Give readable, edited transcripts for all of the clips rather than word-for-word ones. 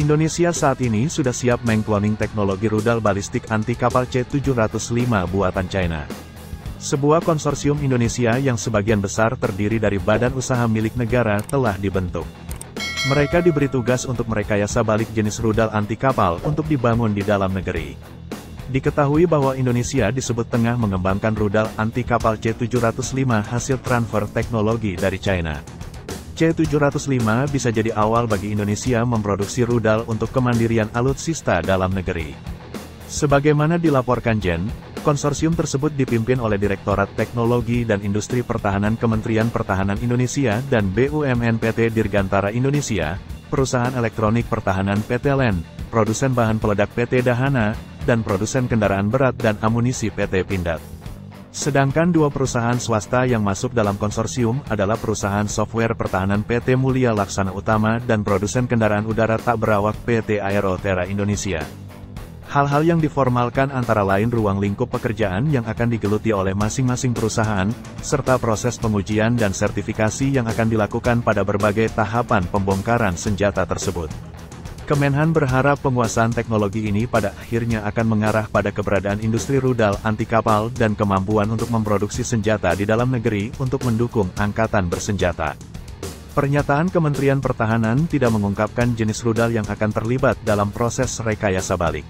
Indonesia saat ini sudah siap mengkloning teknologi rudal balistik anti kapal C-705 buatan China. Sebuah konsorsium Indonesia yang sebagian besar terdiri dari badan usaha milik negara telah dibentuk. Mereka diberi tugas untuk merekayasa balik jenis rudal anti kapal untuk dibangun di dalam negeri. Diketahui bahwa Indonesia disebut tengah mengembangkan rudal anti kapal C-705 hasil transfer teknologi dari China. C-705 bisa jadi awal bagi Indonesia memproduksi rudal untuk kemandirian alutsista dalam negeri. Sebagaimana dilaporkan Jen, konsorsium tersebut dipimpin oleh Direktorat Teknologi dan Industri Pertahanan Kementerian Pertahanan Indonesia dan BUMN PT Dirgantara Indonesia, Perusahaan Elektronik Pertahanan PT LEN, Produsen Bahan Peledak PT Dahana, dan Produsen Kendaraan Berat dan Amunisi PT Pindad. Sedangkan dua perusahaan swasta yang masuk dalam konsorsium adalah perusahaan software pertahanan PT Mulia Laksana Utama dan produsen kendaraan udara tak berawak PT Aerotera Indonesia. Hal-hal yang diformalkan antara lain ruang lingkup pekerjaan yang akan digeluti oleh masing-masing perusahaan, serta proses pengujian dan sertifikasi yang akan dilakukan pada berbagai tahapan pembongkaran senjata tersebut. Kemenhan berharap penguasaan teknologi ini pada akhirnya akan mengarah pada keberadaan industri rudal anti kapal dan kemampuan untuk memproduksi senjata di dalam negeri untuk mendukung angkatan bersenjata. Pernyataan Kementerian Pertahanan tidak mengungkapkan jenis rudal yang akan terlibat dalam proses rekayasa balik.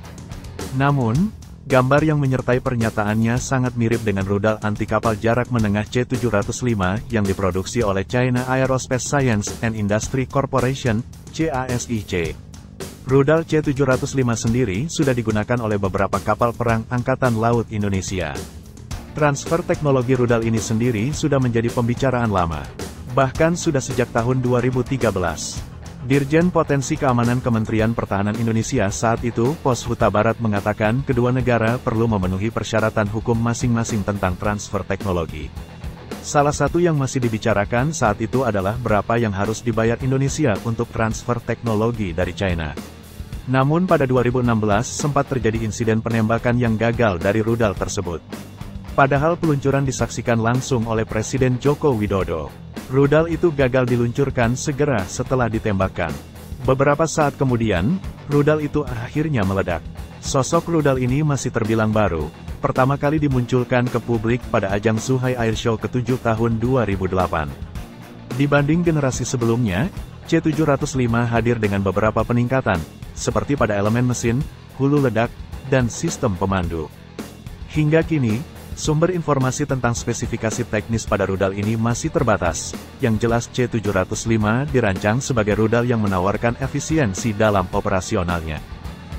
Namun, gambar yang menyertai pernyataannya sangat mirip dengan rudal anti kapal jarak menengah C-705 yang diproduksi oleh China Aerospace Science and Industry Corporation, CASIC. Rudal C-705 sendiri sudah digunakan oleh beberapa kapal perang Angkatan Laut Indonesia. Transfer teknologi rudal ini sendiri sudah menjadi pembicaraan lama. Bahkan sudah sejak tahun 2013. Dirjen Potensi Keamanan Kementerian Pertahanan Indonesia saat itu, Pos Huta Barat mengatakan kedua negara perlu memenuhi persyaratan hukum masing-masing tentang transfer teknologi. Salah satu yang masih dibicarakan saat itu adalah berapa yang harus dibayar Indonesia untuk transfer teknologi dari China. Namun pada 2016 sempat terjadi insiden penembakan yang gagal dari rudal tersebut. Padahal peluncuran disaksikan langsung oleh Presiden Joko Widodo. Rudal itu gagal diluncurkan segera setelah ditembakkan. Beberapa saat kemudian, rudal itu akhirnya meledak. Sosok rudal ini masih terbilang baru, pertama kali dimunculkan ke publik pada ajang Zhuhai Airshow ke-7 tahun 2008. Dibanding generasi sebelumnya, C-705 hadir dengan beberapa peningkatan, seperti pada elemen mesin, hulu ledak, dan sistem pemandu. Hingga kini, sumber informasi tentang spesifikasi teknis pada rudal ini masih terbatas. Yang jelas C-705 dirancang sebagai rudal yang menawarkan efisiensi dalam operasionalnya.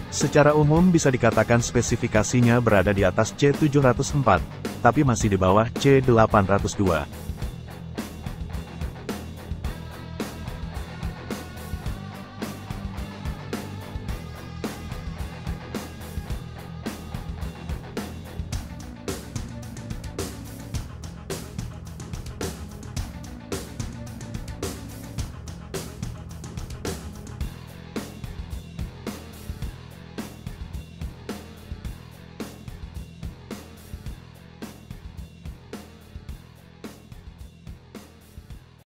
Secara umum bisa dikatakan spesifikasinya berada di atas C-704, tapi masih di bawah C-802.